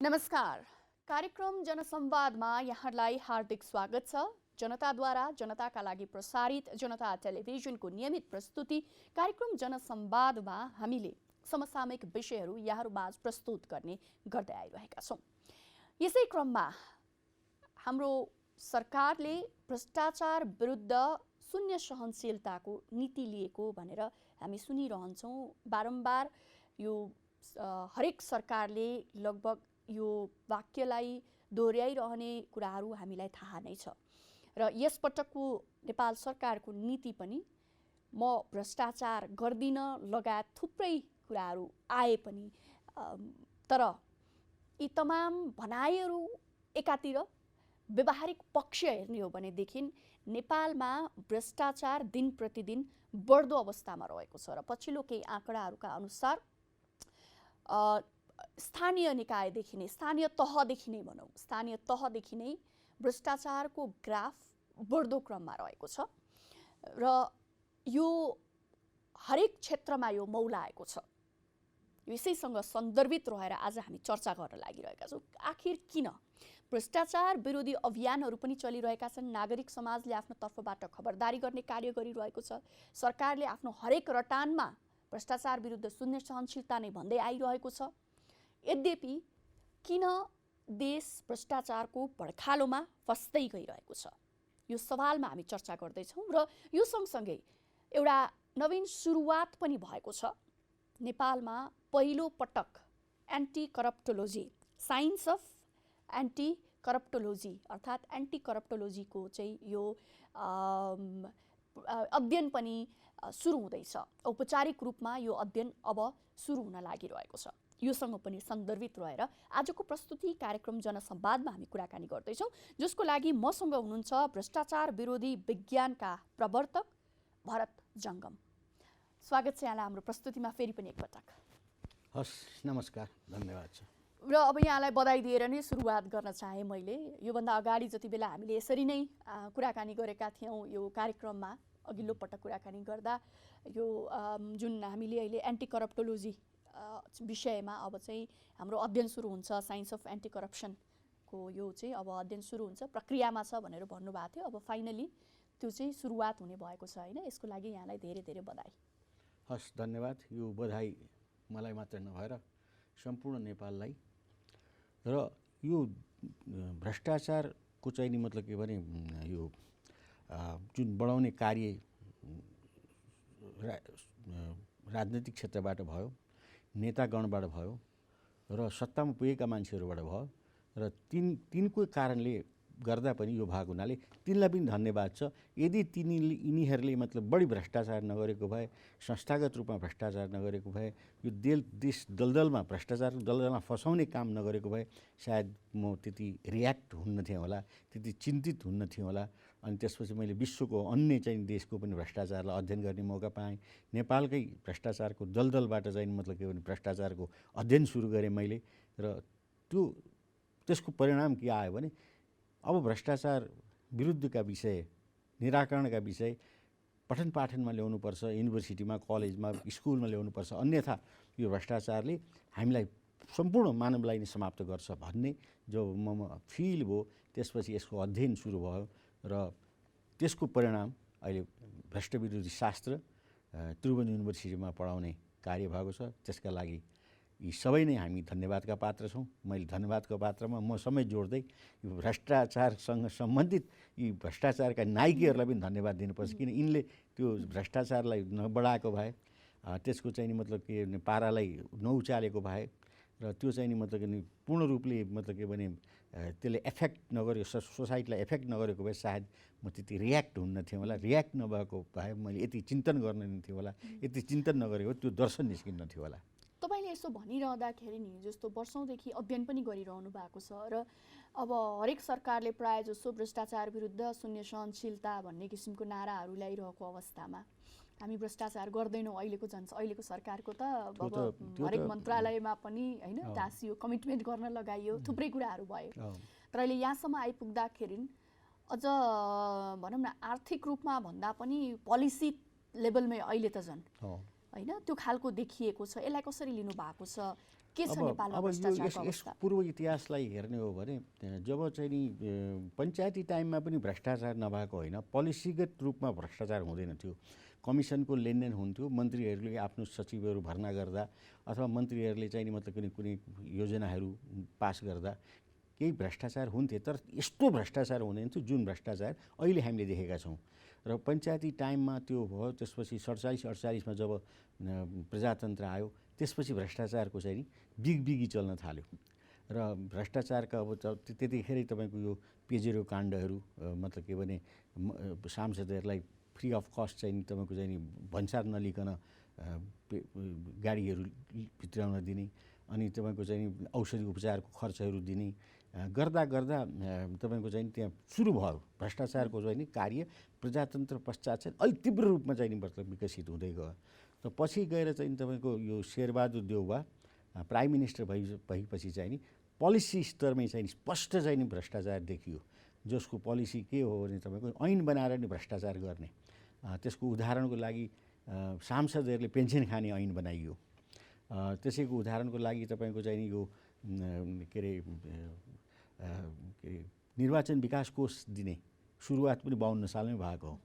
नमस्कार। कार्यक्रम जनसंवादमा यहाँलाई हार्दिक स्वागत छ। जनताद्वारा जनताका लागि प्रसारित जनता टेलिभिजनको नियमित प्रस्तुति कार्यक्रम जनसंवादमा हामीले समसामयिक विषयहरू यहाँहरूमाझ प्रस्तुत गर्दै आइरहेका छौँ। यसै क्रममा हाम्रो सरकारले भ्रष्टाचार विरुद्ध शून्य सहनशीलताको नीति लिएको भनेर हामी सुनिरहन्छौँ। बारम्बार यो हरेक सरकारले लगभग यो वाक्यलाई दोहोर्याइरहने कुराहरू हामीलाई थाहा नै छ र यसपटकको नेपाल सरकारको नीति पनि म भ्रष्टाचार गर्दिन लगायत थुप्रै कुराहरू आए पनि तर यी तमाम भनाइहरू एकातिर व्यवहारिक पक्ष हेर्ने हो भनेदेखि नेपालमा भ्रष्टाचार दिन प्रतिदिन बढ्दो अवस्थामा रहेको छ र पछिल्लो केही आँकडाहरूका अनुसार स्थानीय निकायदेखि नै स्थानीय तहदेखि नै भ्रष्टाचारको ग्राफ बढ्दो क्रममा रहेको छ र यो हरेक क्षेत्रमा यो मौलाएको छ। यसैसँग सन्दर्भित रहेर आज हामी चर्चा गर्न लागिरहेका छौँ। आखिर किन भ्रष्टाचार विरोधी अभियानहरू पनि चलिरहेका छन्। नागरिक समाजले आफ्नो तर्फबाट खबरदारी गर्ने कार्य गरिरहेको छ। सरकारले आफ्नो हरेक रटानमा भ्रष्टाचार विरुद्ध शून्य सहनशीलता नै भन्दै आइरहेको छ। यद्यपि किन देश भ्रष्टाचारको भड्खालोमा फस्दै गइरहेको छ, यो सवालमा हामी चर्चा गर्दैछौँ र यो सँगसँगै एउटा नवीन सुरुवात पनि भएको छ। नेपालमा पहिलो पटक एन्टी करप्टोलोजी, साइन्स अफ एन्टी करप्टोलोजी अर्थात् एन्टी करप्टोलोजीको चाहिँ यो अध्ययन पनि सुरु हुँदैछ। औपचारिक रूपमा यो अध्ययन अब सुरु हुन लागिरहेको छ। योसँग पनि सन्दर्भित रहेर आजको प्रस्तुति कार्यक्रम जनसंवादमा हामी कुराकानी गर्दैछौँ, जसको लागि मसँग हुनुहुन्छ भ्रष्टाचार विरोधी विज्ञानका प्रवर्तक भरत जङ्गम। स्वागत छ यहाँलाई हाम्रो प्रस्तुतिमा फेरि पनि एकपटक। हस्, नमस्कार, धन्यवाद छ। र अब यहाँलाई बधाई दिएर नै सुरुवात गर्न चाहे मैले। योभन्दा अगाडि जति बेला हामीले यसरी नै कुराकानी गरेका थियौँ यो कार्यक्रममा, अघिल्लो पटक कुराकानी गर्दा यो जुन हामीले अहिले एन्टी करप्टोलोजी विषयमा अब चाहिँ हाम्रो अध्ययन सुरु हुन्छ, साइन्स अफ एन्टी करप्सनको यो चाहिँ अब अध्ययन सुरु हुन्छ, प्रक्रियामा छ भनेर भन्नुभएको थियो। अब फाइनली त्यो चाहिँ सुरुवात हुने भएको छ होइन। यसको लागि यहाँलाई धेरै धेरै बधाई। हस्, धन्यवाद। यो बधाई मलाई मात्र नभएर सम्पूर्ण नेपाललाई। र यो भ्रष्टाचारको चाहिँ नि मतलब के भने यो जुन बढाउने कार्य राजनीतिक क्षेत्रबाट भयो, नेतागणबाट भयो र सत्तामा पुगेका मान्छेहरूबाट भयो र तिनको कारणले गर्दा पनि यो भएको हुनाले तिनलाई पनि धन्यवाद छ। यदि यिनीहरूले मतलब बढी भ्रष्टाचार नगरेको भए, संस्थागत रूपमा भ्रष्टाचार नगरेको भए, यो देश दलदलमा भ्रष्टाचार दलदलमा फसाउने काम नगरेको भए सायद म त्यति रियाक्ट हुन्न थिएँ होला, त्यति चिन्तित हुन्न थिएँ होला। अनि त्यसपछि मैले विश्वको अन्य चाहिँ देशको पनि भ्रष्टाचारलाई अध्ययन गर्ने मौका पाएँ। नेपालकै भ्रष्टाचारको दलदलबाट चाहिँ मतलब के भने भ्रष्टाचारको अध्ययन सुरु गरेँ मैले। र त्यसको परिणाम के आयो भने अब भ्रष्टाचार विरुद्धका विषय, निराकरणका विषय पठन पाठनमा ल्याउनुपर्छ, युनिभर्सिटीमा, कलेजमा, स्कुलमा ल्याउनुपर्छ, अन्यथा यो भ्रष्टाचारले हामीलाई सम्पूर्ण मानवलाई नै समाप्त गर्छ भन्ने जो म फिल भयो। त्यसपछि यसको अध्ययन सुरु भयो र त्यसको परिणाम अहिले भ्रष्ट विरोधी शास्त्र त्रिभुवन युनिभर्सिटीमा पढाउने कार्य भएको छ। त्यसका लागि यी सबै नै हामी धन्यवादका पात्र छौँ। मैले धन्यवादको पात्रमा म समय जोड्दै यो भ्रष्टाचारसँग सम्बन्धित यी भ्रष्टाचारका नायकीहरूलाई पनि धन्यवाद दिनुपर्छ, किन यिनले त्यो भ्रष्टाचारलाई नबढाएको भए, त्यसको चाहिँ नि मतलब के पारालाई नउचालेको भए र त्यो चाहिँ नि मतलब के पूर्ण रूपले मतलब के भने त्यसले एफेक्ट नगरेको, सोसाइटीलाई एफेक्ट नगरेको भए सायद म त्यति रियाक्ट हुन्न थिएँ होला। रियाक्ट नभएको भए मैले यति चिन्तन गर्न थिएँ होला, यति चिन्तन नगरेको त्यो दर्शन निस्किन्न थियो होला। तपाईँले यसो भनिरहँदाखेरि नि जस्तो वर्षौँदेखि अध्ययन पनि गरिरहनु भएको छ र अब हरेक सरकारले प्रायः जसो भ्रष्टाचार विरुद्ध शून्य सहनशीलता भन्ने किसिमको नाराहरू ल्याइरहेको अवस्थामा हामी भ्रष्टाचार गर्दैनौँ। अहिलेको सरकारको त अब हरेक मन्त्रालयमा पनि होइन टाँसियो, कमिटमेन्ट गर्न लगाइयो, थुप्रै कुराहरू भयो। तर अहिले यहाँसम्म आइपुग्दाखेरि अझ भनौँ न आर्थिक रूपमा भन्दा पनि पोलिसी लेभलमै अहिले त झन् होइन त्यो खालको देखिएको छ। यसलाई कसरी लिनु भएको छ के छ नेपालमा अब यो भ्रष्टाचारको यस अवस्था? पूर्व इतिहासलाई हेर्ने हो भने जब चाहिँ नि पञ्चायती टाइममा पनि भ्रष्टाचार नभएको होइन, पोलिसीगत रूपमा भ्रष्टाचार हुँदैन थियो। कमिसनको लेनदेन हुन्थ्यो, मन्त्रीहरूले आफ्नो सचिवहरू भर्ना गर्दा अथवा मन्त्रीहरूले चाहिँ नि मतलब कुनै योजनाहरू पास गर्दा केही भ्रष्टाचार हुन्थे, तर यस्तो भ्रष्टाचार हुँदैन थियो जुन भ्रष्टाचार अहिले हामीले देखेका छौँ। र पञ्चायती टाइममा त्यो भयो, त्यसपछि 47-48मा जब प्रजातन्त्र आयो त्यसपछि भ्रष्टाचारको चाहिँ नि बिगबिगी चल्न थाल्यो र भ्रष्टाचारका अब त्यतिखेरै तपाईँको यो पेजेरो काण्डहरू मतलब के भने सांसदहरूलाई फ्री अफ कस्ट चाहिँ नि तपाईँको चाहिँ नि भन्सार नलिकन गाडीहरू भित्राउन दिने, अनि तपाईँको चाहिँ औषधि उपचारको खर्चहरू दिने गर्दा गर्दा तपाईँको चाहिँ त्यहाँ सुरु भयो भ्रष्टाचारको चाहिँ नि कार्य। प्रजातन्त्र पश्चात चाहिँ अलिक तीव्र रूपमा चाहिँ नि मतलब विकसित हुँदै गयो। र पछि गएर चाहिँ तपाईँको यो शेरबहादुर देउवा प्राइम मिनिस्टर भएपछि चाहिँ नि पोलिसी स्तरमै चाहिँ स्पष्ट चाहिँ नि भ्रष्टाचार देखियो, जसको पोलिसी के हो भने तपाईँको ऐन बनाएर नि भ्रष्टाचार गर्ने। त्यसको उदाहरणको लागि सांसदहरूले पेन्सन खाने ऐन बनाइयो। त्यसैको उदाहरणको लागि तपाईँको चाहिँ यो के अरे निर्वाचन विकास कोष दिने सुरुवात पनि 52 सालमै भएको हो।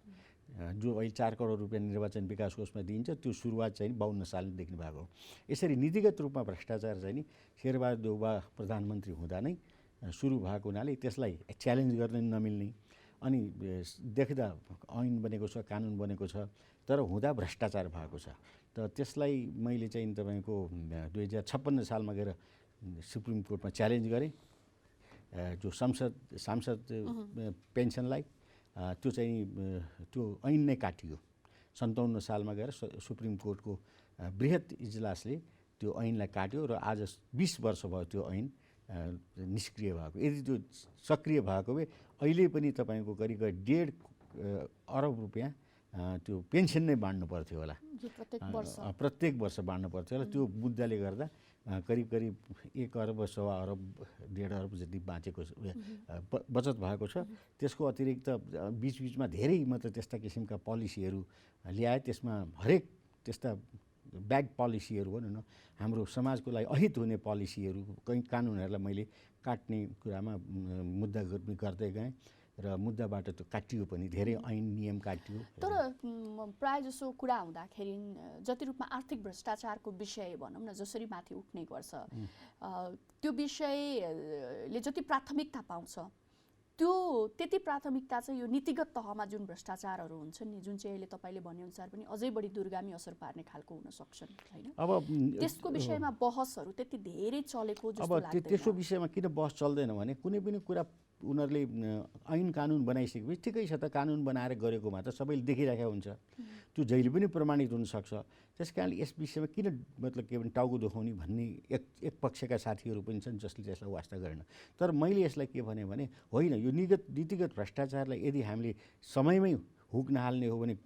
जो अहिले 4 करोड रुपियाँ निर्वाचन विकास कोषमा दिइन्छ त्यो सुरुवात चाहिँ 52 सालमा देख्नु भएको हो। यसरी नीतिगत रूपमा भ्रष्टाचार चाहिँ नि शेरबहादुर देउवा प्रधानमन्त्री हुँदा नै सुरु भएको हुनाले त्यसलाई च्यालेन्ज गर्न नमिल्ने, अनि देख्दा ऐन बनेको छ, कानुन बनेको छ, तर हुँदा भ्रष्टाचार भएको छ। त त्यसलाई मैले चाहिँ तपाईँको 2056 सालमा गएर सुप्रिम कोर्टमा च्यालेन्ज गरेँ। जो सांसद पेन्सनलाई त्यो चाहिँ त्यो ऐन नै काटियो। 57 सालमा गएर सुप्रिम कोर्टको बृहत इजलासले त्यो ऐनलाई काट्यो र आज 20 वर्ष भयो त्यो ऐन निष्क्रिय भएको। यदि त्यो सक्रिय भएको भए अहिले पनि तपाईँको करिब 1.5 अरब रुपियाँ त्यो पेन्सन नै बाँड्नु पर्थ्यो होला, प्रत्येक वर्ष बाँड्नु पर्थ्यो होला। त्यो मुद्दाले गर्दा करिब 1 अरब सवा अरब 1.5 अरब जति बाँचेको बचत भएको छ। त्यसको अतिरिक्त बिचबिचमा धेरै मतलब त्यस्ता किसिमका पोलिसीहरू ल्याए। त्यसमा हरेक त्यस्ता ब्याड पोलिसीहरू भनौँ न, हाम्रो समाजको लागि अहित हुने पोलिसीहरू कहीँ कानुनहरूलाई मैले काट्ने कुरामा मुद्दा गर्दै गएँ र मुद्दाबाट त्यो काटियो पनि, धेरै ऐन नियम काटियो। तर प्रायः जसो कुरा हुँदाखेरि जति रूपमा आर्थिक भ्रष्टाचारको विषय भनौँ न जसरी माथि उठ्ने गर्छ, त्यो विषयले जति प्राथमिकता पाउँछ त्यो त्यति प्राथमिकता चाहिँ यो नीतिगत तहमा जुन भ्रष्टाचारहरू हुन्छन् नि, जुन चाहिँ अहिले तपाईँले भनेअनुसार पनि अझै बढी दुर्गामी असर पार्ने खालको हुन सक्छन् हैन? अब त्यसको विषयमा बहसहरू त्यति धेरै चलेको जस्तो लाग्दैन। अब त्यसको विषयमा किन बहस चल्दैन भने कुनै पनि कुरा उनीहरूले ऐन कानुन बनाइसकेपछि ठिकै छ त, कानुन बनाएर गरेकोमा त सबैले देखिरहेको हुन्छ, त्यो जहिले पनि प्रमाणित हुनसक्छ। त्यस कारणले यस विषयमा किन मतलब के भने टाउको दुखाउने भन्ने एक पक्षका साथीहरू पनि छन् जसले त्यसलाई वास्ता गरेन। तर मैले यसलाई के भने होइन, यो नीतिगत भ्रष्टाचारलाई यदि हामीले समयमै हुक नहाल्ने हो भने,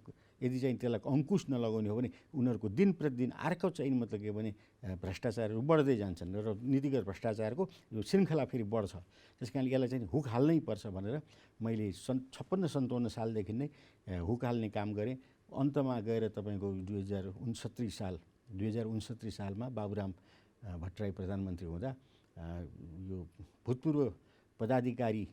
यदि चाहिँ त्यसलाई अङ्कुश नलगाउने हो भने उनीहरूको दिन प्रतिदिन अर्को चाहिँ मतलब के भने भ्रष्टाचारहरू बढ्दै जान्छन् र नीतिगत भ्रष्टाचारको यो श्रृङ्खला फेरि बढ्छ। त्यस कारणले यसलाई चाहिँ हुक हाल्नै पर्छ भनेर मैले 56-57 सालदेखि नै हुक हाल्ने काम गरेँ। अन्तमा गएर तपाईँको 2069 सालमा बाबुराम भट्टराई प्रधानमन्त्री हुँदा यो भूतपूर्व पदाधिकारी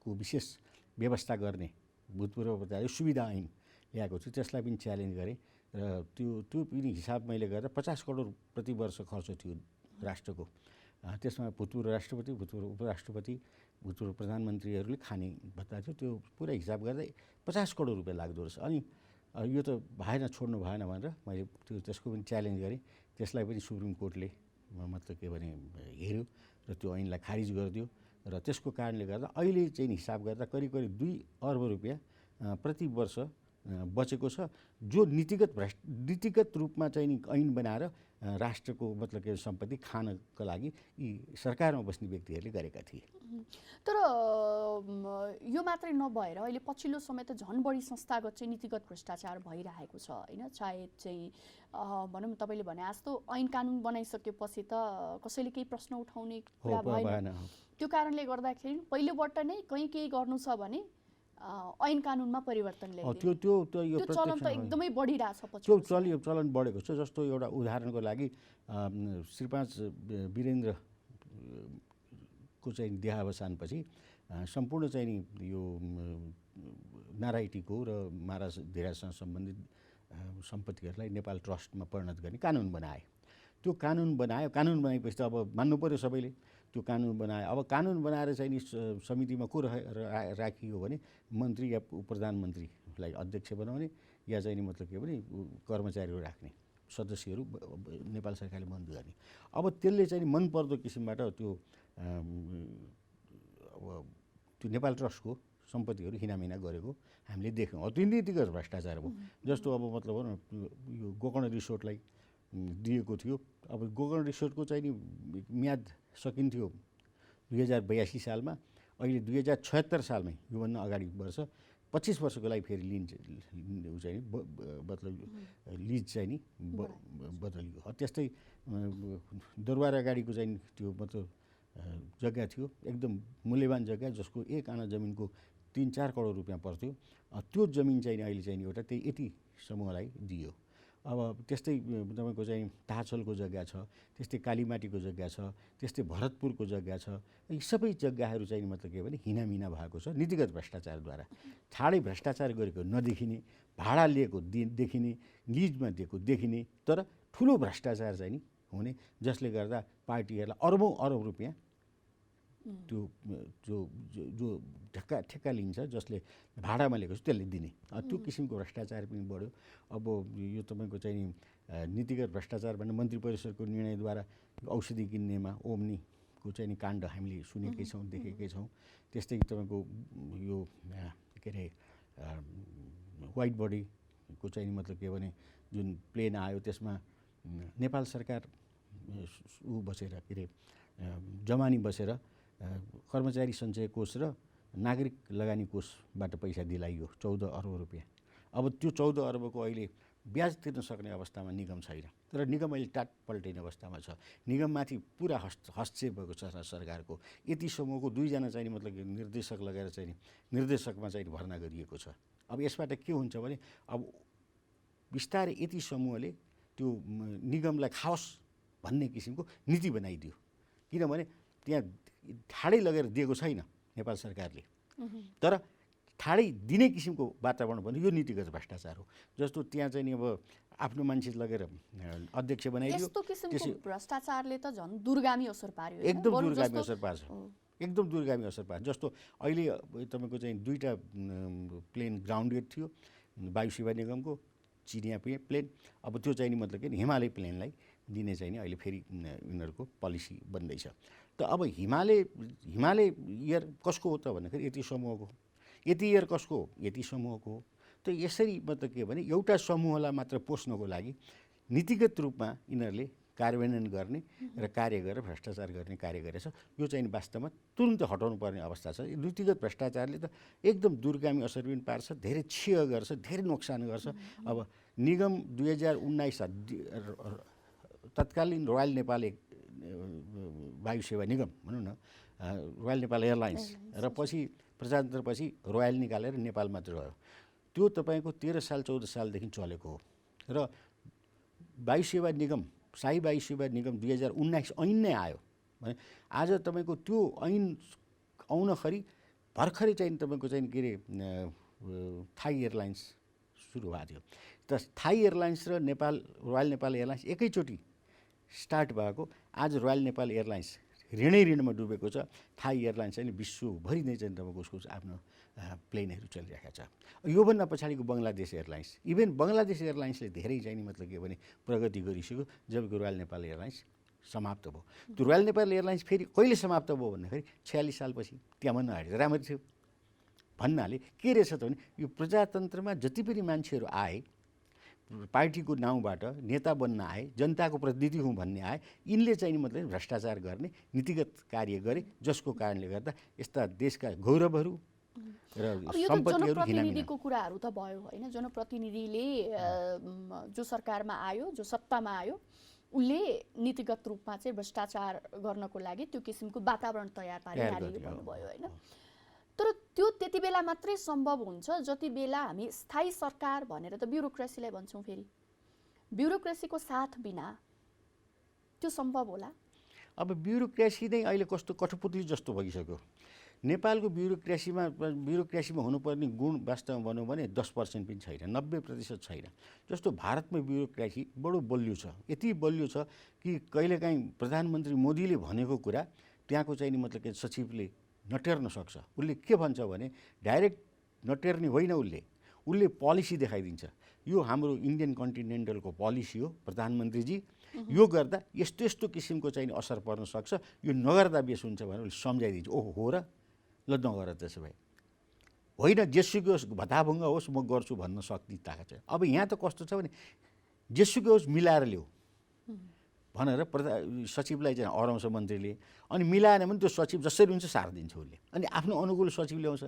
को विशेष व्यवस्था गर्ने भूतपूर्व पदाधिकारी सुविधा ऐन ल्याएको छु, त्यसलाई पनि च्यालेन्ज गरेँ र त्यो पनि हिसाब मैले गर्दा 50 करोड प्रति वर्ष खर्च थियो राष्ट्रको। त्यसमा भूतपूर्व राष्ट्रपति, भूतपूर्व उपराष्ट्रपति, भूतपूर्व प्रधानमन्त्रीहरूले खाने भत्ता थियो। त्यो पुरै हिसाब गर्दा 50 करोड रुपियाँ लाग्दो रहेछ। अनि यो त भएन, छोड्नु भएन भनेर मैले त्यसको पनि च्यालेन्ज गरेँ। त्यसलाई पनि सुप्रिम कोर्टले मतलब के भने हेऱ्यो र त्यो ऐनलाई खारिज गरिदियो र त्यसको कारणले गर्दा अहिले चाहिँ हिसाब गर्दा करिब 2 अर्ब रुपियाँ प्रति वर्ष बचेको छ, जो नीतिगत रूपमा चाहिँ नि ऐन बनाएर राष्ट्रको मतलब के सम्पत्ति खानको लागि यी सरकारमा बस्ने व्यक्तिहरूले गरेका थिए। तर यो मात्रै नभएर अहिले पछिल्लो समय त झन् बढी संस्थागत चाहिँ नीतिगत भ्रष्टाचार भइरहेको छ हैन? चाहे चाहिँ भनौँ तपाईँले भने जस्तो ऐन कानुन बनाइसकेपछि त कसैले केही प्रश्न उठाउने कुरा भएन। त्यो कारणले गर्दाखेरि पहिलोबाट नै कहीँ केही गर्नु छ भने ऐन कानुनमा परिवर्तन ल्याइदिने त्यो त्यो त्यो यो त्यो चलन त एकदमै बढिरहेछ पछि त्यो चलन बढेको छ। जस्तो एउटा उदाहरणको लागि श्री 5 वीरेन्द्र को चाहिँ देहावसानपछि सम्पूर्ण चाहिँ नि यो नारायटीको र महाराज धेरासँग सम्बन्धित सम्पत्तिहरूलाई नेपाल ट्रस्टमा परिणत गर्ने कानुन बनाए। त्यो कानुन बनाएपछि त अब मान्नु पर्यो सबैले। त्यो कानुन बनाए। अब कानुन बनाएर चाहिँ नि समितिमा को राखियो भने मन्त्री या प्रधानमन्त्रीलाई अध्यक्ष बनाउने या चाहिँ नि मतलब के भने कर्मचारीहरू राख्ने, सदस्यहरू नेपाल सरकारले मन गर्ने। अब त्यसले चाहिँ मन पर्दो किसिमबाट त्यो त्यो नेपाल ट्रस्टको सम्पत्तिहरू हिनामिना गरेको हामीले देख्यौँ। त्यो नीतिगत भ्रष्टाचार हो। जस्तो अब मतलब हो न यो गोकर्ण रिसोर्टलाई दिएको थियो। अब गोकर्ण रिसोर्टको चाहिँ नि म्याद सकिन्थ्यो 2082 सालमा। अहिले 2076 सालमै योभन्दा अगाडि वर्ष 25 वर्षको लागि फेरि चाहिँ मतलब लिज चाहिँ नि बदलियो। त्यस्तै दरबार अगाडिको चाहिँ त्यो मतलब जग्गा थियो, एकदम मूल्यवान जग्गा जसको 1 आना जमिनको 3-4 करोड रुपियाँ पर्थ्यो। त्यो जमिन चाहिँ अहिले चाहिँ एउटा त्यही यति समूहलाई दियो। अब त्यस्तै तपाईँको चाहिँ ताछलको जग्गा छ, त्यस्तै कालीमाटीको जग्गा छ, त्यस्तै भरतपुरको जग्गा छ। यी सबै जग्गाहरू चाहिँ मतलब के भने हिनामिना भएको छ नीतिगत भ्रष्टाचारद्वारा। ठाडै भ्रष्टाचार गरेको नदेखिने, भाडा लिएको देखिने, लिजमा दिएको देखिने, तर ठुलो भ्रष्टाचार चाहिँ नि हुने, जसले गर्दा पार्टीहरूलाई अरबौं रुपियाँ त्यो जो ठेक्का लिन्छ, जसले भाडामा लिएको छ त्यसले दिने। त्यो किसिमको भ्रष्टाचार पनि बढ्यो। अब यो तपाईँको चाहिँ नि नीतिगत भ्रष्टाचार भने मन्त्री परिषदको निर्णयद्वारा औषधि किन्नेमा ओम्नीको चाहिँ नि काण्ड हामीले सुनेकै छौँ, देखेकै छौँ। त्यस्तै तपाईँको यो के अरे वाइट बडीको चाहिँ नि मतलब के भने जुन प्लेन आयो त्यसमा नेपाल सरकार बसेर के अरे जमानी बसेर कर्मचारी सञ्चय कोष र नागरिक लगानी कोषबाट पैसा दिलाइयो 14 अर्ब रुपियाँ। अब त्यो 14 अर्बको अहिले ब्याज तिर्न सक्ने अवस्थामा निगम छैन, तर निगम अहिले टाट पल्टिने अवस्थामा छ। निगममाथि पुरा हस्तक्षेप भएको छ सरकारको। यति समूहको 2 जना चाहिँ मतलब निर्देशक लगाएर चाहिँ निर्देशकमा चाहिँ भर्ना गरिएको छ। अब यसबाट के हुन्छ भने अब बिस्तारै यति समूहले त्यो निगमलाई खाओस् भन्ने किसिमको नीति बनाइदियो। किनभने त्यहाँ ठाडै लगेर दिएको छैन नेपाल सरकारले, तर ठाडै दिने किसिमको वातावरण भने यो नीतिगत भ्रष्टाचार हो। जस्तो त्यहाँ चाहिँ नि अब आफ्नो मान्छे लगेर अध्यक्ष बनाइदियो। यस्तो किसिमको भ्रष्टाचारले त झन् दूरगामी असर पार्यो। एकदम दूरगामी असर पार्छ, एकदम दूरगामी असर पार्छ। जस्तो अहिले तपाईँको चाहिँ 2टा प्लेन ग्राउन्डेड थियो वायु सेवा निगमको, चिनिया प्लेन। अब त्यो चाहिँ नि मतलब के हिमालय प्लेनलाई दिने चाहिँ नि अहिले फेरि यिनीहरूको पोलिसी बन्दैछ। त अब हिमालय एयर कसको हो त भन्दाखेरि यति समूहको। यति एयर कसको हो? यति समूहको हो। त यसरी मतलब के भने एउटा समूहलाई मात्र पोस्नको लागि नीतिगत रूपमा यिनीहरूले कार्यान्वयन गर्ने र कार्य गरेर भ्रष्टाचार गर्ने कार्य गरेछ। यो चाहिँ वास्तवमा तुरुन्तै हटाउनु पर्ने अवस्था छ। नीतिगत भ्रष्टाचारले त एकदम दूरगामी असर पनि पार्छ, धेरै क्षय गर्छ, धेरै नोक्सान गर्छ। अब निगम 2019 साल तत्कालीन रोयल नेपाल वायु सेवा निगम भनौँ न, रोयल नेपाल एयरलाइन्स र पछि प्रजातन्त्रपछि रोयल निकालेर नेपाल मात्र रह्यो। त्यो तपाईँको 13 साल 14 सालदेखि चलेको हो। र वायु सेवा निगम, शाही वायु सेवा निगम 2019 ऐन नै आयो भने आज तपाईँको त्यो ऐन आउनखेरि भर्खरै चाहिँ तपाईँको चाहिँ के अरे थाई एयरलाइन्स सुरु भएको थियो। त थाई एयरलाइन्स र रोयल नेपाल एयरलाइन्स एकैचोटि स्टार्ट भएको। आज रोयल नेपाल एयरलाइन्स ऋणमा डुबेको छ। थाई एयरलाइन्स चाहिँ विश्वभरि नै चाहिँ तपाईँको उसको आफ्नो प्लेनहरू चलिरहेको छ। योभन्दा पछाडिको बङ्गलादेश एयरलाइन्स, इभन बङ्गलादेश एयरलाइन्सले धेरै चाहिँ नि मतलब के भने प्रगति गरिसक्यो, जबकि रोयल नेपाल एयरलाइन्स समाप्त भयो। त्यो रोयल नेपाल एयरलाइन्स फेरि कहिले समाप्त भयो भन्दाखेरि 46 सालपछि त्यहाँभन्दा अगाडि राम्रो थियो। भन्नाले के रहेछ त भने यो प्रजातन्त्रमा जति पनि मान्छेहरू आए, पार्टीको नाउँबाट नेता बन्न आए, जनताको प्रतिनिधि हुँ भन्ने आए, यिनले चाहिँ मतलब भ्रष्टाचार गर्ने नीतिगत कार्य गरे, जसको कारणले गर्दा यस्ता देशका गौरवहरू र सम्पत्तिहरू जनप्रतिनिधिको कुराहरू त भयो होइन। जनप्रतिनिधिले जो सरकारमा आयो, जो सत्तामा आयो, उसले नीतिगत रूपमा चाहिँ भ्रष्टाचार गर्नको लागि त्यो किसिमको वातावरण तयार पारिहाल्यो भन्नुभयो होइन। त तर त्यो त्यति बेला मात्रै सम्भव हुन्छ जति बेला हामी स्थायी सरकार भनेर त ब्युरोक्रेसीलाई भन्छौँ। फेरि ब्युरोक्रेसीको साथ बिना त्यो सम्भव होला? अब ब्युरोक्रेसी नै अहिले कस्तो कठपुतली जस्तो भइसक्यो। नेपालको ब्युरोक्रेसीमा हुनुपर्ने गुण वास्तवमा भनौँ भने 10% पनि छैन, 90% छैन। जस्तो भारतमा ब्युरोक्रेसी बडो बलियो छ, यति बलियो छ कि कहिलेकाहीँ प्रधानमन्त्री मोदीले भनेको कुरा त्यहाँको चाहिँ नि मतलब के सचिवले नटेर्न सक्छ। उसले के भन्छ भने डाइरेक्ट नटेर्ने होइन, उसले पोलिसी देखाइदिन्छ। यो हाम्रो इन्डियन कन्टिनेन्टलको पोलिसी हो प्रधानमन्त्रीजी, यो गर्दा यस्तो यस्तो किसिमको चाहिँ असर पर्न सक्छ, यो नगर्दा बेस हुन्छ भनेर उसले सम्झाइदिन्छ। ओहो हो र, ल नगर त्यसो भए, होइन जेसुकै होस्, भताभुङ्ग होस्, म गर्छु भन्न सक्ने ताकत छ। अब यहाँ त कस्तो छ भने जेसुकै होस् मिलाएर ल्याऊ भनेर सचिवलाई चाहिँ अराउँछ मन्त्रीले, अनि मिलाएन भने त्यो सचिव जसरी हुन्छ सारिदिन्छ उसले, अनि आफ्नो अनुकूल सचिव ल्याउँछ।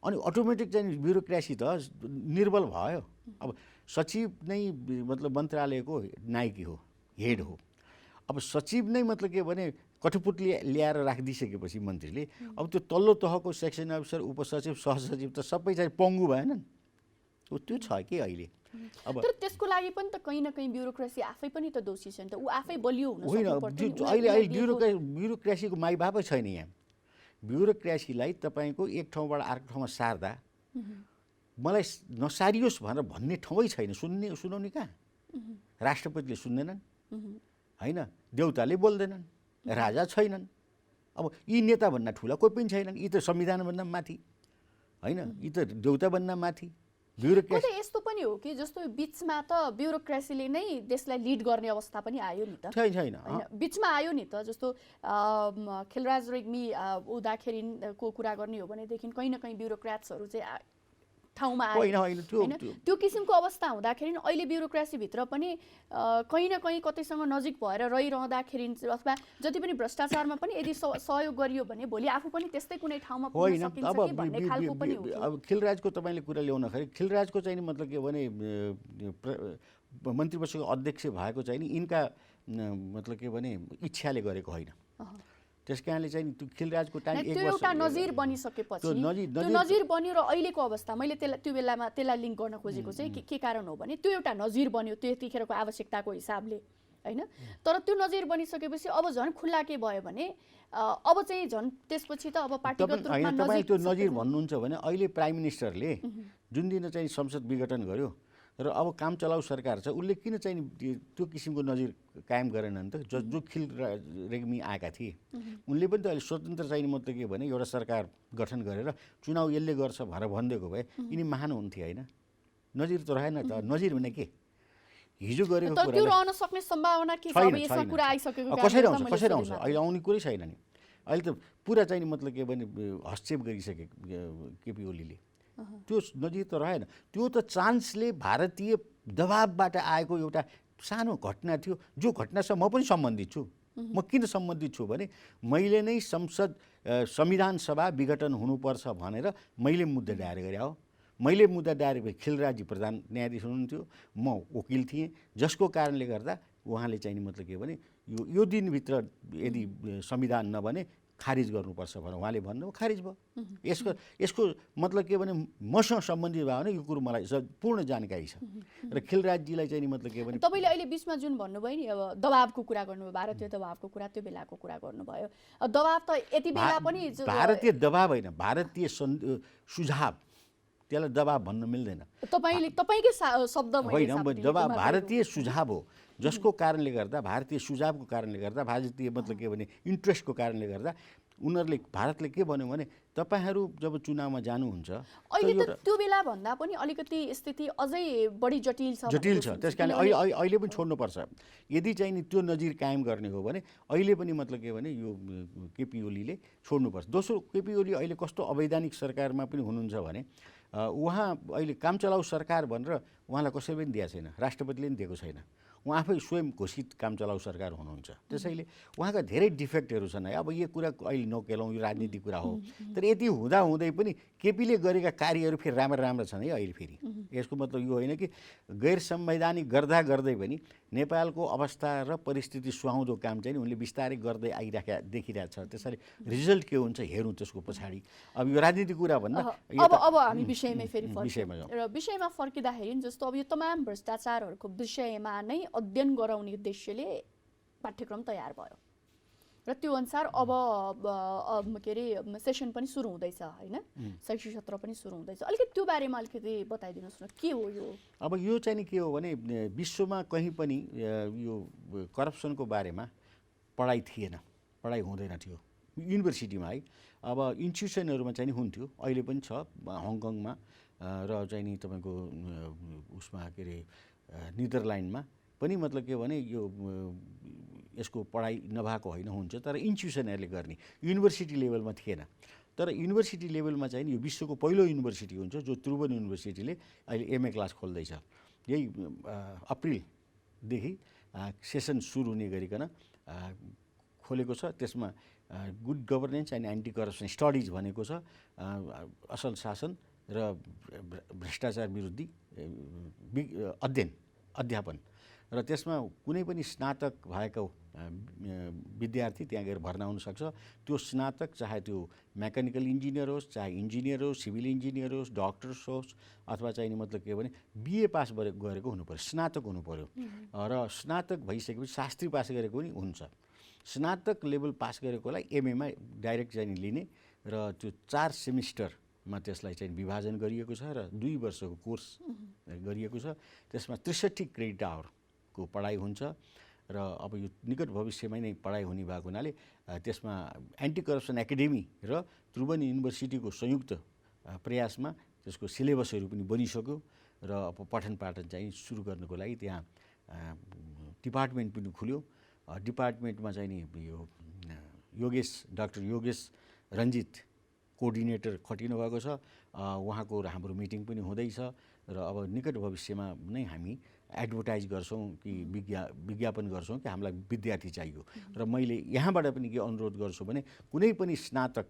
अनि अटोमेटिक चाहिँ ब्युरोक्रेसी त निर्बल भयो। अब सचिव नै मतलब मन्त्रालयको नायकी हो, हेड हो। अब सचिव नै मतलब के भने कठपुतली ल्याएर राखिदिइसकेपछि मन्त्रीले, अब त्यो तल्लो तहको सेक्सन अफिसर, उपसचिव, सहसचिव त सबै चाहिँ पङ्गु भएनन्। त्यो छ कि अहिले। अब तर त्यसको लागि पनि त कहीँ न कहीँ ब्युरोक्रेसी आफै पनि त दोषी छ नि त। ऊ आफै बलियो हुन होइन, सक्नुपर्छ। अहिले ब्युरोक्रेसीको माइबापै छैन यहाँ। ब्युरोक्रेसीलाई तपाईँको एक ठाउँबाट अर्को ठाउँमा सार्दा मलाई नसारियोस् भनेर भन्ने ठाउँै छैन। सुनाउने कहाँ? राष्ट्रपतिले सुन्दैनन्, होइन, देउताले बोल्दैनन्, राजा छैनन्। अब यी नेताभन्दा ठुला कोही पनि छैनन्। यी त संविधानभन्दा माथि, होइन, यी त देउताभन्दा माथि। ब्युरोक्रेसी यस्तो पनि हो कि जस्तो बिचमा त ब्युरोक्रेसीले नै देशलाई लिड गर्ने अवस्था पनि आयो नि त। छैन, बिचमा आयो नि त। जस्तो खिलराज रेग्मी हुँदाखेरिको कुरा गर्ने हो भनेदेखि कहीँ न कहीँ ब्युरोक्रेट्सहरू चाहिँ ठाउँमा आयो। त्यो किसिमको अवस्था हुँदाखेरि अहिले ब्युरोक्रेसीभित्र पनि कहीँ न कहीँ कतैसँग नजिक भएर रहिरहँदाखेरि अथवा जति पनि भ्रष्टाचारमा पनि यदि सहयोग गरियो भने भोलि आफू पनि त्यस्तै कुनै ठाउँमा पुग्न सकिन्छ कि भन्ने खालको पनि हो। अब खिलराजको तपाईँले कुरा ल्याउँदाखेरि खिलराजको चाहिँ मतलब के भने मन्त्री परिषदको अध्यक्ष भएको चाहिँ नि यिनका मतलब के भने इच्छाले गरेको होइन। त्यस कारणले चाहिँ त्यो खिलराजको टाइम त्यो एउटा नजिर बनिसकेपछि त्यो नजिर बन्यो र अहिलेको अवस्था मैले त्यो बेलामा त्यसलाई लिङ्क गर्न खोजेको चाहिँ के कारण हो भने त्यो एउटा नजिर बन्यो त्यतिखेरको आवश्यकताको हिसाबले, होइन। तर त्यो नजिर बनिसकेपछि अब झन् खुल्ला के भयो भने अब चाहिँ झन् त्यसपछि त अब पार्टीगत रूपमा तपाईँ त्यो नजिर भन्नुहुन्छ भने अहिले प्राइम मिनिस्टरले जुन दिन चाहिँ संसद विघटन गर्यो र अब काम चलाउ सरकार छ, उसले किन चाहिँ त्यो किसिमको नजिर कायम गरेनन् त? जो खिल रेग्मी आएका थिए उनले पनि त अहिले स्वतन्त्र चाहिँ मतलब के भने एउटा सरकार गठन गरेर चुनाव यसले गर्छ भनेर भनिदिएको भए यिनी महान हुन्थे, होइन? नजिर त रहेन त। नजिर भने के? हिजो गरेको कुरा त्यो रहन सक्ने सम्भावना के छ? अब यसमा कुरा आइसकेको कसरी आउँछ? अहिले आउने कुरै छैन नि। अहिले त पुरा चाहिँ मतलब के भने हस्तक्षेप गरिसके केपी ओलीले। त्यो नजिक त रहेन। त्यो त चान्सले भारतीय दबाबबाट आएको एउटा सानो घटना थियो, जो घटनासँग म पनि सम्बन्धित छु। म किन सम्बन्धित छु भने मैले नै संविधान सभा विघटन हुनुपर्छ भनेर मैले मुद्दा दायर गरे हो। मैले मुद्दा दायर गरेँ, खिलराजी प्रधान न्यायाधीश हुनुहुन्थ्यो, म वकिल थिएँ, जसको कारणले गर्दा उहाँले चाहिँ मतलब के भने यो दिनभित्र यदि संविधान नबने खारिज गर्नुपर्छ भनेर उहाँले भन्नु, खारिज भयो। यसको मतलब के भने मसँग सम्बन्धित भयो भने यो कुरो मलाई पूर्ण जानकारी छ। र खिलराजजीलाई चाहिँ मतलब के भने तपाईँले अहिले बिचमा जुन भन्नुभयो नि, अब दबावको कुरा गर्नुभयो, भारतीय दबावको कुरा, त्यो बेलाको कुरा गर्नुभयो। दबाव त यति बेला पनि भारतीय दबाव होइन, भारतीय सुझाव, त्यसलाई दबाव भन्न मिल्दैन। तपाईँकै शब्द होइन, दबाव भारतीय सुझाव हो, जसको कारणले गर्दा भारतीय सुझावको कारणले गर्दा भारतीय मतलब के भने इन्ट्रेस्टको कारणले गर्दा उनीहरूले भारतले के भन्यो भने तपाईँहरू जब चुनावमा जानुहुन्छ अहिले त त्यो बेला भन्दा पनि अलिकति स्थिति अझै बढी जटिल छ। त्यस कारण अहिले पनि छोड्नुपर्छ। यदि चाहिँ नि त्यो नजिर कायम गर्ने हो भने अहिले पनि मतलब के भने यो केपी ओलीले छोड्नुपर्छ। दोस्रो, केपी ओली अहिले कस्तो अवैधानिक सरकारमा पनि हुनुहुन्छ भने उहाँ अहिले काम चलाउ सरकार भनेर उहाँलाई कसैले पनि दिएको छैन, राष्ट्रपतिले पनि दिएको छैन। उहाँ आफै स्वयं घोषित काम चलाउ सरकार हुनुहुन्छ। त्यसैले उहाँका धेरै डिफेक्टहरू छन् है। अब यो कुरा अहिले नकेलौँ, यो राजनीतिक कुरा हो, तर यति हुँदाहुँदै पनि केपीले गरेका कार्यहरू फेरि राम्रा छन् है अहिले फेरि। यसको मतलब यो होइन कि गैर संवैधानिक गर्दा गर्दै पनि नेपालको अवस्था र परिस्थिति सुहाउँदो काम चाहिँ उनले बिस्तारै गर्दै देखिरहेको छ। त्यसैले रिजल्ट के हुन्छ हेरौँ त्यसको पछाडि। अब यो राजनीतिक कुरा भन्दा अब हामी विषयमै फेरि विषयमा जाउँ। र विषयमा फर्किँदाखेरि जस्तो अब यो तमाम भ्रष्टाचारहरूको विषयमा नै अध्ययन गराउने उद्देश्यले पाठ्यक्रम तयार भयो र त्यो अनुसार अब के अरे सेसन पनि सुरु हुँदैछ होइन, शैक्षिक सत्र पनि सुरु हुँदैछ। अलिकति त्यो बारेमा अलिकति बताइदिनुहोस् न, के हो यो? अब यो चाहिँ नि के हो भने विश्वमा कहीँ पनि यो करप्सनको बारेमा पढाइ थिएन, पढाइ हुँदैन थियो युनिभर्सिटीमा है। अब इन्स्टिट्युसनहरूमा चाहिँ नि हुन्थ्यो, अहिले पनि छ हङकङमा र चाहिँ नि तपाईँको उसमा के अरे नेदरल्यान्डमा पनि। मतलब के भने यो यसको पढाइ नभएको होइन, हुन्छ, तर इन्स्टिट्युसनहरूले गर्ने, युनिभर्सिटी लेभलमा थिएन। तर युनिभर्सिटी लेभलमा चाहिँ यो विश्वको पहिलो युनिभर्सिटी हुन्छ जो त्रिभुवन युनिभर्सिटीले अहिले एमए क्लास खोल्दैछ। यही अप्रिलदेखि सेसन सुरु हुने गरिकन खोलेको छ। त्यसमा good governance and anti corruption studies भनेको छ, असल शासन र भ्रष्टाचार विरुद्धी अध्यापन। र त्यसमा कुनै पनि स्नातक भएको विद्यार्थी त्यहाँ गएर भर्ना हुनसक्छ। त्यो स्नातक चाहे त्यो मेकानिकल इन्जिनियर होस्, चाहे इन्जिनियर होस्, सिभिल इन्जिनियर होस्, डक्टर्स होस्, अथवा चाहिँ नि मतलब के भने बिए पास गरेको हुनुपर्यो, स्नातक हुनुपर्यो। र स्नातक भइसकेपछि शास्त्री पास गरेको पनि हुन्छ। स्नातक लेभल पास गरेकोलाई एमएमा डाइरेक्ट चाहिँ लिने र त्यो 4 सेमिस्टरमा त्यसलाई चाहिँ विभाजन गरिएको छ र 2 वर्षको कोर्स गरिएको छ। त्यसमा 63 क्रेडिट आवरको पढाइ हुन्छ र अब यो निकट भविष्यमा नै पढाइ हुने भएको हुनाले त्यसमा एन्टी करप्सन एकाडेमी र त्रिभुवन युनिभर्सिटीको संयुक्त प्रयासमा त्यसको सिलेबसहरू पनि बनिसक्यो र अब पठन पाठन चाहिँ सुरु गर्नको लागि त्यहाँ डिपार्टमेन्ट पनि खुल्यो। डिपार्टमेन्टमा चाहिँ नि यो डाक्टर योगेश रञ्जित कोअर्डिनेटर खटिनु भएको छ। उहाँको हाम्रो मिटिङ पनि हुँदैछ र अब निकट भविष्यमा नै हामी एडभर्टाइज गर्छौँ कि विज्ञापन गर्छौँ कि हामीलाई विद्यार्थी चाहियो। र मैले यहाँबाट पनि के अनुरोध गर्छु भने कुनै पनि स्नातक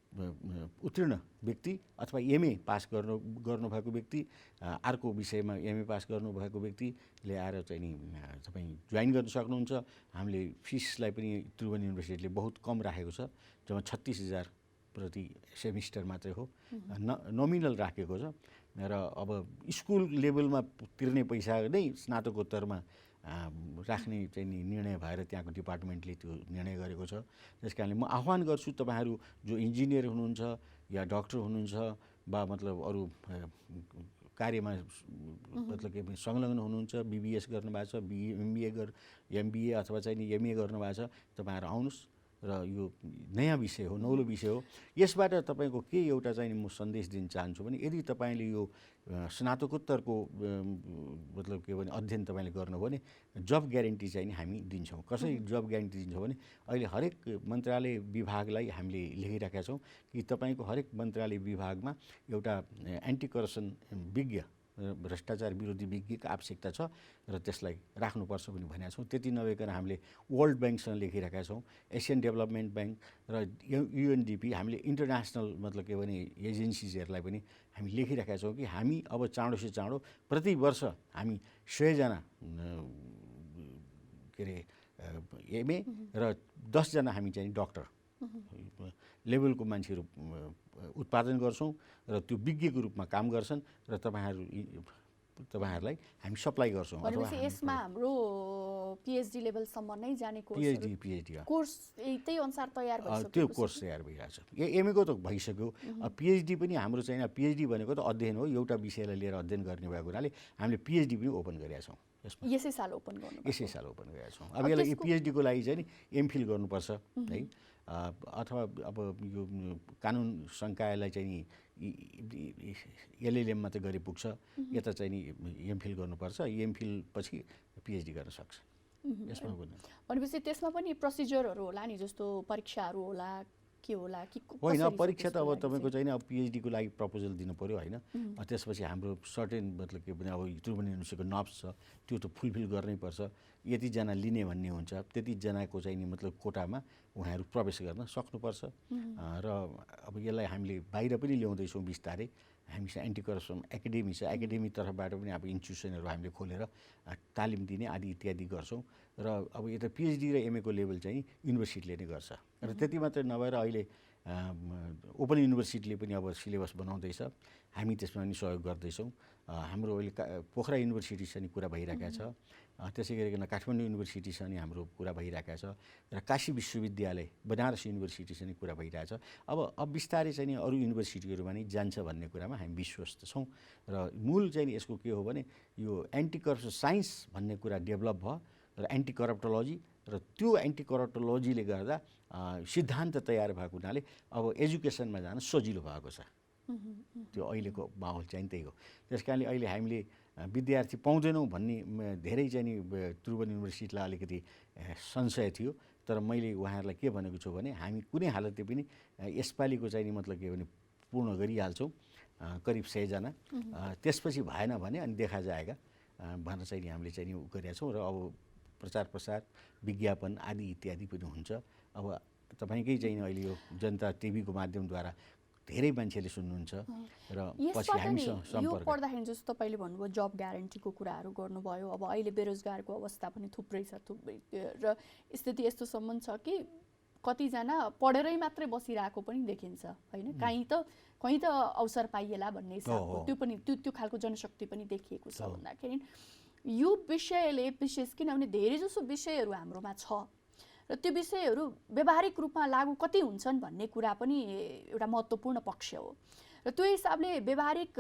उत्तीर्ण व्यक्ति अथवा एमए पास गर्नुभएको व्यक्ति, अर्को विषयमा एमए पास गर्नुभएको व्यक्तिले आएर चाहिँ नि तपाईँ जोइन गर्न सक्नुहुन्छ। हामीले फिसलाई पनि त्रिभुवन युनिभर्सिटीले बहुत कम राखेको छ, जम्मा 36,000 प्रति सेमिस्टर मात्रै हो, नोमिनल राखेको छ। र अब स्कुल लेभलमा तिर्ने पैसा नै स्नातकोत्तरमा राख्ने चाहिँ नि निर्णय भएर त्यहाँको डिपार्टमेन्टले त्यो निर्णय गरेको छ। त्यस कारणले म आह्वान गर्छु तपाईँहरू जो इन्जिनियर हुनुहुन्छ या डक्टर हुनुहुन्छ वा मतलब अरू कार्यमा मतलब के संलग्न हुनुहुन्छ, बिबिएस गर्नुभएको छ, एमबिए अथवा चाहिँ नि एमए गर्नुभएको छ, तपाईँहरू आउनुहोस् र यो नयाँ विषय हो, नौलो विषय हो। यसबाट तपाईँको के एउटा चाहिँ म सन्देश दिन चाहन्छु भने यदि तपाईँले यो स्नातकोत्तरको मतलब के भने अध्ययन तपाईँले गर्नुभयो भने जब ग्यारेन्टी चाहिँ नि हामी दिन्छौँ। कसरी जब ग्यारेन्टी दिन्छौँ भने अहिले हरेक मन्त्रालय विभागलाई हामीले लेखिराखेका छौँ कि तपाईँको हरेक मन्त्रालय विभागमा एउटा एन्टी करप्सन विज्ञ, भ्रष्टाचार विरोधी विज्ञको आवश्यकता छ र त्यसलाई राख्नुपर्छ पनि भनेका छौँ। त्यति नभइकन हामीले वर्ल्ड ब्याङ्कसँग लेखिरहेका छौँ, एसियन डेभलपमेन्ट ब्याङ्क र युएनडिपी, हामीले इन्टरनेसनल मतलब के भने एजेन्सिजहरूलाई पनि हामी लेखिरहेका छौँ कि हामी अब चाँडो से चाँडो प्रति वर्ष हामी 100जना के अरे एमए र 10जना हामी चाहिँ डक्टर लेभलको मान्छेहरू उत्पादन गर्छौँ र त्यो विज्ञको रूपमा काम गर्छन् र तपाईँहरूलाई हामी सप्लाई गर्छौँ। यसमा हाम्रो पिएचडी लेभलसम्म नै जाने पिएचडी कोर्स त्यही अनुसार तयार भइसक्यो। त्यो कोर्स तयार भइरहेछ। एमएको त भइसक्यो। पिएचडी पनि हाम्रो चाहिँ पिएचडी भनेको त अध्ययन हो, एउटा विषयलाई लिएर अध्ययन गर्ने भएको हुनाले हामीले पिएचडी पनि ओपन गरेका छौँ। यसै साल ओपन गरेका छौँ। अब यसलाई पिएचडीको लागि चाहिँ नि एमफिल गर्नुपर्छ है, अथवा अब यो कानुन संकायलाई चाहिँ नि एलएलएममा त गरे पुग्छ, यता चाहिँ नि एमफिल गर्नुपर्छ। एमफिल पछि पिएचडी गर्न सक्छ। यसमा भनेपछि त्यसमा पनि प्रोसिजरहरू होला नि, जस्तो परीक्षाहरू होला, के होला कि होइन, कसरी छ परीक्षा त त्यसको अब लागि तपाईँको चाहिँ? चाहिँ अब पिएचडीको लागि प्रपोजल दिनु पऱ्यो होइन। त्यसपछि हाम्रो सर्टेन मतलब के भने अब त्रिभुवन युनिभर्सिटीको नब्स छ, त्यो त फुलफिल गर्नै पर्छ। यतिजना लिने भन्ने हुन्छ, त्यतिजनाको चाहिँ नि मतलब कोटामा उहाँहरू प्रवेश गर्न सक्नुपर्छ। र अब यसलाई हामीले बाहिर पनि ल्याउँदैछौँ बिस्तारै। हामीसँग एन्टी करप्सन एकाडेमी छ, एकाडेमी तर्फबाट पनि अब इन्स्टिट्युसनहरू हामीले खोलेर तालिम दिने आदि इत्यादि गर्छौँ। र अब यता पिएचडी र एमएको लेभल चाहिँ युनिभर्सिटीले नै गर्छ। र त्यति मात्रै नभएर अहिले ओपन युनिभर्सिटीले पनि अब सिलेबस बनाउँदैछ, हामी त्यसमा पनि सहयोग गर्दैछौँ। हाम्रो अहिले पोखरा युनिभर्सिटीसँग कुरा भइरहेका छ, त्यसै गरिकन काठमाडौँ युनिभर्सिटीसँग हाम्रो कुरा भइरहेका छ, र काशी विश्वविद्यालय बनारस युनिभर्सिटीसँग कुरा भइरहेछ। अब बिस्तारै चाहिँ नि अरू युनिभर्सिटीहरूमा नि जान्छ भन्ने कुरामा हामी विश्वस्त छौँ। र मूल चाहिँ यसको के हो भने यो एन्टी करप्सन साइन्स भन्ने कुरा डेभलप भयो र एन्टी करप्टोलोजी, र त्यो एन्टी करप्टोलोजीले गर्दा सिद्धान्त तयार भएको हुनाले अब एजुकेसनमा जान सजिलो भएको छ। त्यो अहिलेको माहौल चाहिँ त्यही हो। त्यस कारणले अहिले हामीले विद्यार्थी पाउँदैनौँ भन्ने धेरै चाहिँ नि त्रिभुवन युनिभर्सिटीलाई अलिकति संशय थियो। तर मैले उहाँहरूलाई के भनेको छु भने हामी कुनै हालतले पनि यसपालिको चाहिँ नि मतलब के भने पूर्ण गरिहाल्छौँ, करिब 100 जना। त्यसपछि भएन भने अनि देखा जाएगा भनेर चाहिँ नि हामीले चाहिँ नि गरेका छौँ। र अब प्रचार प्रसार विज्ञापन आदि इत्यादि पनि हुन्छ। अब तपाईँकै चाहिँ अहिले यो जनता टिभीको माध्यमद्वारा धेरै मान्छेले सुन्नुहुन्छ र पछि हामीसँग यो सम्पर्क। पढ्दाखेरि जस्तो तपाईँले भन्नुभयो जब ग्यारेन्टीको कुराहरू गर्नुभयो। अब अहिले बेरोजगारको अवस्था पनि थुप्रै छ, र स्थिति यस्तोसम्म छ कि कतिजना पढेरै मात्रै बसिरहेको पनि देखिन्छ होइन। कहीँ त अवसर पाइएला भन्ने हिसाबको त्यो पनि त्यो खालको जनशक्ति पनि देखिएको छ भन्दाखेरि यो विषयले विशेष, किनभने धेरै जसो विषयहरू हाम्रोमा छ र त्यो विषयहरू व्यावहारिक रूपमा लागू कति हुन्छन् भन्ने कुरा पनि एउटा महत्त्वपूर्ण पक्ष हो। र त्यो हिसाबले व्यावहारिक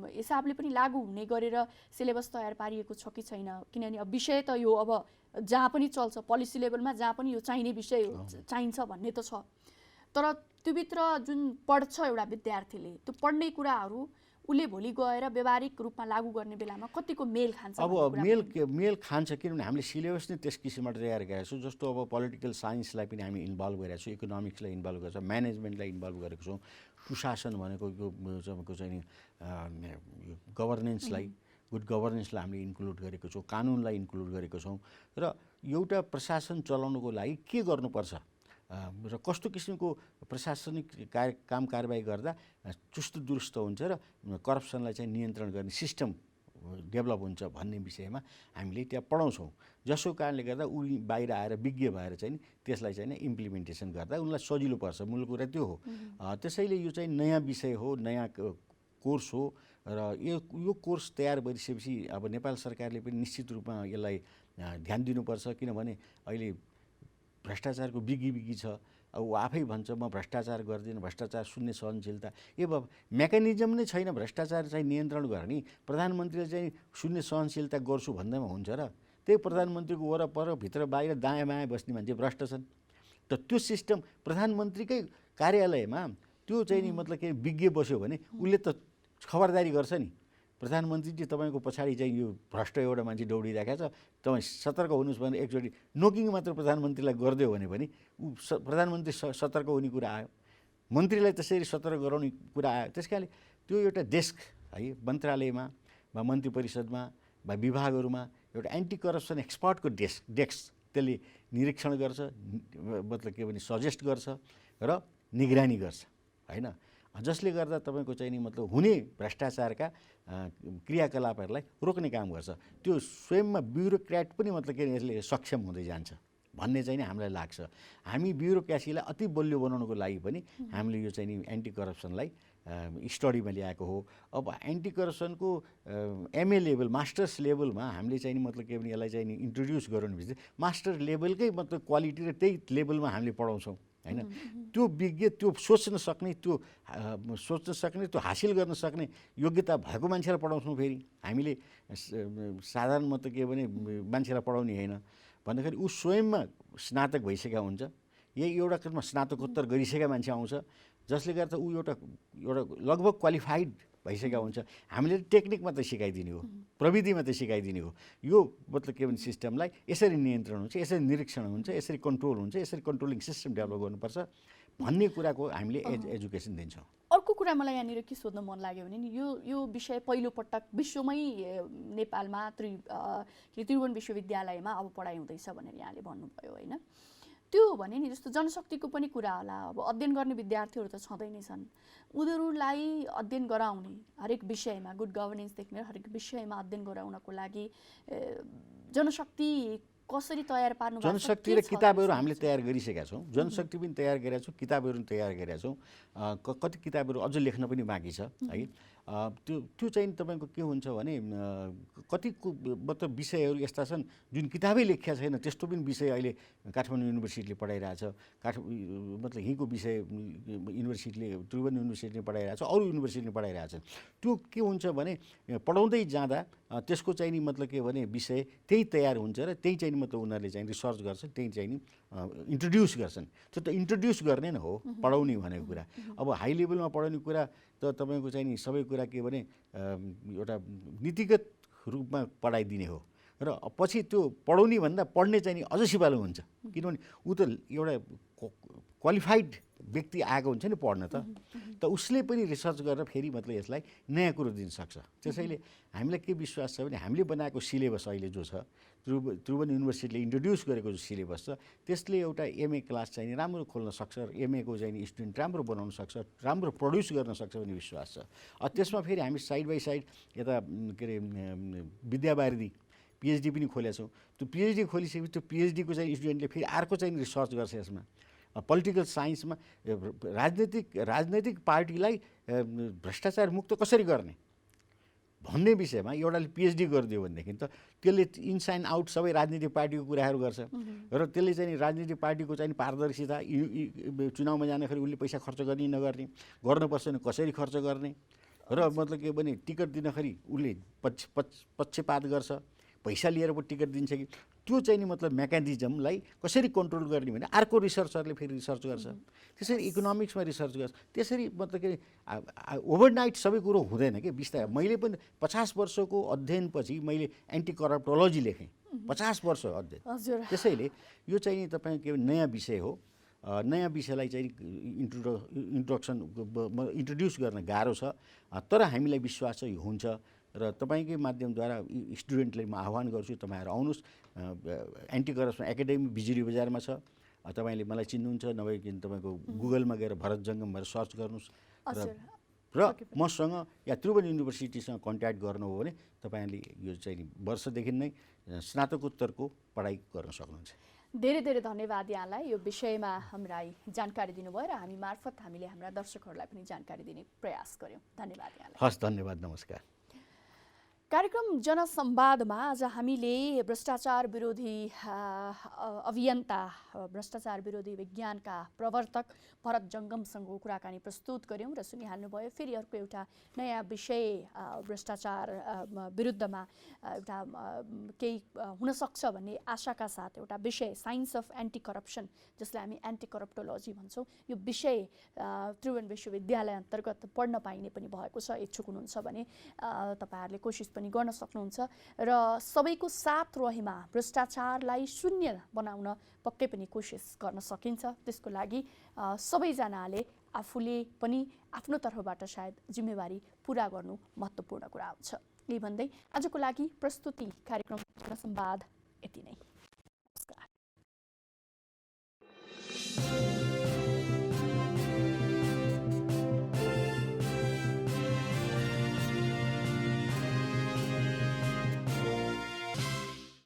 हिसाबले पनि लागू हुने गरेर सिलेबस तयार पारिएको छ कि छैन? किनभने अब विषय त यो अब जहाँ पनि चल्छ, पोलिसी लेभलमा जहाँ पनि यो चाहिने विषय चाहिन्छ भन्ने त छ। तर त्योभित्र जुन पढ्छ एउटा विद्यार्थीले, त्यो पढ्ने कुराहरू उसले भोलि गएर व्यावहारिक रूपमा लागू गर्ने बेलामा कतिको मेल खान्छ? अब मेल खान्छ, किनभने हामीले सिलेबस नै त्यस किसिमबाट तयार गरेका छौँ। जस्तो अब पोलिटिकल साइन्सलाई पनि हामी इन्भल्भ गरेका छौँ, इकोनोमिक्सलाई इन्भल्भ गरेका छौँ, म्यानेजमेन्टलाई इन्भल्भ गरेको छौँ, सुशासन भनेको यो चाहिँ गभर्नेन्सलाई, गुड गभर्नेन्सलाई हामीले इन्क्लुड गरेको छौँ, कानुनलाई इन्क्लुड गरेको छौँ। र एउटा प्रशासन चलाउनुको लागि के गर्नुपर्छ र कस्तो किसिमको प्रशासनिक काम कारबाही गर्दा चुस्त दुरुस्त हुन्छ र करप्सनलाई चाहिँ नियन्त्रण गर्ने सिस्टम डेभलप हुन्छ भन्ने विषयमा हामीले त्यहाँ पढाउँछौँ। जसो कारणले गर्दा ऊ बाहिर आएर विज्ञ भएर चाहिँ त्यसलाई चाहिँ इम्प्लिमेन्टेसन गर्दा उनलाई सजिलो पर्छ। मूल कुरा त्यो हो। त्यसैले यो चाहिँ नयाँ विषय हो, नयाँ कोर्स हो। र यो कोर्स तयार भइसकेपछि अब नेपाल सरकारले पनि निश्चित रूपमा यसलाई ध्यान दिनुपर्छ। किनभने अहिले भ्रष्टाचारको बिगी छ। अब ऊ आफै भन्छ म भ्रष्टाचार गर्दिनँ, भ्रष्टाचार शून्य सहनशीलता। अब मेकानिजम नै छैन भ्रष्टाचार चाहिँ नियन्त्रण गर्ने। प्रधानमन्त्रीले चाहिँ शून्य सहनशीलता गर्छु भन्दैमा हुन्छ र? त्यही प्रधानमन्त्रीको वरपर भित्र बाहिर दायाँ बायाँ बस्ने मान्छे भ्रष्ट छन्। त त्यो सिस्टम प्रधानमन्त्रीकै कार्यालयमा त्यो चाहिँ नि मतलब के विज्ञ बस्यो भने उसले त खबरदारी गर्छ नि। प्रधानमन्त्रीजी तपाईँको पछाडि चाहिँ यो भ्रष्ट एउटा मान्छे दौडिरहेको छ, तपाईँ सतर्क हुनुहोस् भने एकचोटि नोकिङ मात्र प्रधानमन्त्रीलाई गरिदियो भने पनि प्रधानमन्त्री सतर्क हुने कुरा आयो, मन्त्रीलाई त्यसरी सतर्क गराउने कुरा आयो। त्यस कारणले त्यो एउटा डेस्क है मन्त्रालयमा वा मन्त्री परिषदमा वा विभागहरूमा एउटा एन्टी करप्सन एक्सपर्टको डेस्क त्यसले निरीक्षण गर्छ, मतलब के भने सजेस्ट गर्छ र निगरानी गर्छ होइन। जसले गर्दा तपाईँको चाहिँ नि मतलब हुने भ्रष्टाचारका क्रियाकलापहरूलाई रोक्ने काम गर्छ। त्यो स्वयंमा ब्युरोक्र्याट पनि मतलब के यसले सक्षम हुँदै जान्छ भन्ने चाहिँ नि हामीलाई लाग्छ। हामी ब्युरोक्रेसीलाई अति बलियो बनाउनको लागि पनि हामीले यो चाहिँ नि एन्टी करप्सनलाई स्टडीमा ल्याएको हो। अब एन्टी करप्सनको एमए लेभल, मास्टर्स लेभलमा हामीले चाहिँ नि मतलब के भने यसलाई चाहिँ नि इन्ट्रोड्युस गराउनु भने मास्टर लेभलकै मतलब क्वालिटी र त्यही लेभलमा हामीले पढाउँछौँ होइन। त्यो विज्ञ, त्यो सोच्न सक्ने, त्यो हासिल गर्न सक्ने योग्यता भएको मान्छेलाई पढाउँछौँ। फेरि हामीले साधारण मतलब के भने मान्छेलाई पढाउने होइन भन्दाखेरि ऊ स्वयंमा स्नातक भइसकेका हुन्छ यही एउटा किसिममा स्नातकोत्तर गरिसकेका मान्छे आउँछ, जसले गर्दा ऊ एउटा लगभग क्वालिफाइड भइसकेका हुन्छ। हामीले टेक्निक मात्रै सिकाइदिने हो, प्रविधि मात्रै सिकाइदिने हो। यो मतलब के भने सिस्टमलाई यसरी नियन्त्रण हुन्छ, यसरी निरीक्षण हुन्छ, यसरी कन्ट्रोल हुन्छ, यसरी कन्ट्रोलिङ सिस्टम डेभलप गर्नुपर्छ भन्ने कुराको हामीले एजुकेसन दिन्छौँ। अर्को कुरा मलाई यहाँनिर के सोध्न मन लाग्यो भने नि यो विषय पहिलोपटक विश्वमै नेपालमा त्रिभुवन विश्वविद्यालयमा अब पढाइ हुँदैछ भनेर यहाँले भन्नुभयो होइन। त्यो भने नि जस्तो जनशक्तिको पनि कुरा होला। अब अध्ययन गर्ने विद्यार्थीहरू त छँदै नै छन्, उनीहरूलाई अध्ययन गराउने हरेक विषयमा गुड गभर्नेन्सदेखि लिएर हरेक विषयमा अध्ययन गराउनको लागि जनशक्ति कसरी तयार पार्नु भएको छ? जनशक्ति र किताबहरू हामीले तयार गरिसकेका छौँ, जनशक्ति पनि तयार गरेका छौँ, किताबहरू पनि तयार गरेका छौँ। कति किताबहरू अझ लेख्न पनि बाँकी छ है। त्यो चाहिँ तपाईँको के हुन्छ भने कतिको मतलब विषयहरू यस्ता छन् जुन किताबै लेखिया छैन, त्यस्तो पनि विषय अहिले काठमाडौँ युनिभर्सिटीले पढाइरहेछ। मतलब यहीँको विषय युनिभर्सिटीले त्रिभुवन युनिभर्सिटीले पढाइरहेछ, अरू युनिभर्सिटीले पढाइरहेछन्। त्यो के हुन्छ भने पढाउँदै जाँदा त्यसको चाहिँ नि मतलब के भने विषय त्यही तयार हुन्छ र त्यही चाहिँ मतलब उनीहरूले चाहिँ रिसर्च गर्छन्, त्यही चाहिँ नि इन्ट्रोड्युस गर्छन्। त्यो त इन्ट्रोड्युस गर्ने नै हो पढाउने भनेको कुरा। अब हाई लेभलमा पढाउने कुरा त तपाईँको चाहिँ नि सबै कुरा के भने एउटा नीतिगत रूपमा पढाइदिने हो र पछि त्यो पढाउने भन्दा पढ्ने चाहिँ नि अझ सिपालु हुन्छ। किनभने ऊ त एउटा क्वालिफाइड व्यक्ति आएको हुन्छ नि पढ्न त उसले पनि रिसर्च गरेर फेरि मतलब यसलाई नयाँ कुरो दिन सक्छ। त्यसैले हामीलाई के विश्वास छ भने हामीले बनाएको सिलेबस अहिले जो छ त्रिभुवन युनिभर्सिटीले इन्ट्रोड्युस गरेको जो सिलेबस छ त्यसले एउटा एमए क्लास चाहिँ राम्रो खोल्न सक्छ, एमएको चाहिँ स्टुडेन्ट राम्रो बनाउन सक्छ, राम्रो प्रड्युस गर्न सक्छ भन्ने विश्वास छ। त्यसमा फेरि हामी साइड बाई साइड यता के अरे विद्यावारिधि पिएचडी पनि खोलेका छौँ। त्यो पिएचडी खोलिसकेपछि त्यो पिएचडीको चाहिँ स्टुडेन्टले फेरि अर्को चाहिँ रिसर्च गर्छ यसमा। पोलिटिकल साइन्समा राजनैतिक पार्टीलाई भ्रष्टाचार मुक्त कसरी गर्ने भन्ने विषयमा एउटाले पिएचडी गरिदियो भनेदेखि त त्यसले इनसाइन आउट सबै राजनीतिक पार्टीको कुराहरू गर्छ र त्यसले चाहिँ राजनीतिक पार्टीको चाहिँ पारदर्शिता चुनावमा जाँदाखेरि उसले पैसा खर्च गर्ने नगर्ने, गर्नुपर्छ भने कसरी खर्च गर्ने र मतलब के भने टिकट दिँदाखेरि उसले पक्षपात गर्छ, पैसा लिएर पो टिकट दिन्छ कि त्यो चाहिँ नि मतलब मेकानिजमलाई कसरी कन्ट्रोल गर्ने भने अर्को रिसर्चरले फेरि रिसर्च गर्छ। त्यसरी इकोनोमिक्समा रिसर्च गर्छ। त्यसरी मतलब के ओभरनाइट सबै कुरो हुँदैन कि बिस्तारै। मैले पनि 50 वर्षको अध्ययनपछि मैले एन्टी करप्टोलोजी लेखेँ, 50 वर्ष अध्ययन। त्यसैले यो चाहिँ नि तपाईँ के नयाँ विषय हो। नयाँ विषयलाई चाहिँ इन्ट्रोड्युस गर्न गाह्रो छ, तर हामीलाई विश्वास छ यो हुन्छ र तपाईँकै माध्यमद्वारा स्टुडेन्टलाई म आह्वान गर्छु तपाईँहरू आउनुहोस्। एन्टी करप्सन एकाडेमी बिजुली बजारमा छ, तपाईँले मलाई चिन्नुहुन्छ, नभए तपाईँको गुगलमा गएर भरत जङ्गम भएर सर्च गर्नुहोस् र मसँग या त्रिभुवन युनिभर्सिटीसँग कन्ट्याक्ट गर्नु हो भने तपाईँले यो चाहिँ वर्षदेखि नै स्नातकोत्तरको पढाइ गर्न सक्नुहुन्छ। धेरै धेरै धन्यवाद यहाँलाई यो विषयमा हामीलाई जानकारी दिनुभयो र हामी मार्फत हामीले हाम्रा दर्शकहरूलाई पनि जानकारी दिने प्रयास गर्यौँ। धन्यवाद यहाँलाई। हस्, धन्यवाद, नमस्कार। कार्यक्रम जनसंवादमा आज हामीले भ्रष्टाचार विरोधी अभियन्ता, भ्रष्टाचार विरोधी विज्ञानका प्रवर्तक भरत जङ्गमसँगको कुराकानी प्रस्तुत गऱ्यौँ र सुनिहाल्नुभयो। फेरि अर्को एउटा नयाँ विषय भ्रष्टाचार विरुद्धमा एउटा केही हुनसक्छ भन्ने आशाका साथ एउटा विषय साइन्स अफ एन्टी करप्सन, जसलाई हामी एन्टी करप्टोलोजी भन्छौँ, यो विषय त्रिभुवन विश्वविद्यालय अन्तर्गत पढ्न पाइने पनि भएको छ। इच्छुक हुनुहुन्छ भने तपाईँहरूले कोसिस पनि गर्न सक्नुहुन्छ र सबैको साथ रहेमा भ्रष्टाचारलाई शून्य बनाउन पक्कै पनि कोसिस गर्न सकिन्छ। त्यसको लागि सबैजनाले आफूले पनि आफ्नो तर्फबाट सायद जिम्मेवारी पुरा गर्नु महत्त्वपूर्ण कुरा हुन्छ। यही भन्दै आजको लागि प्रस्तुति कार्यक्रम जनसंवाद यति नै।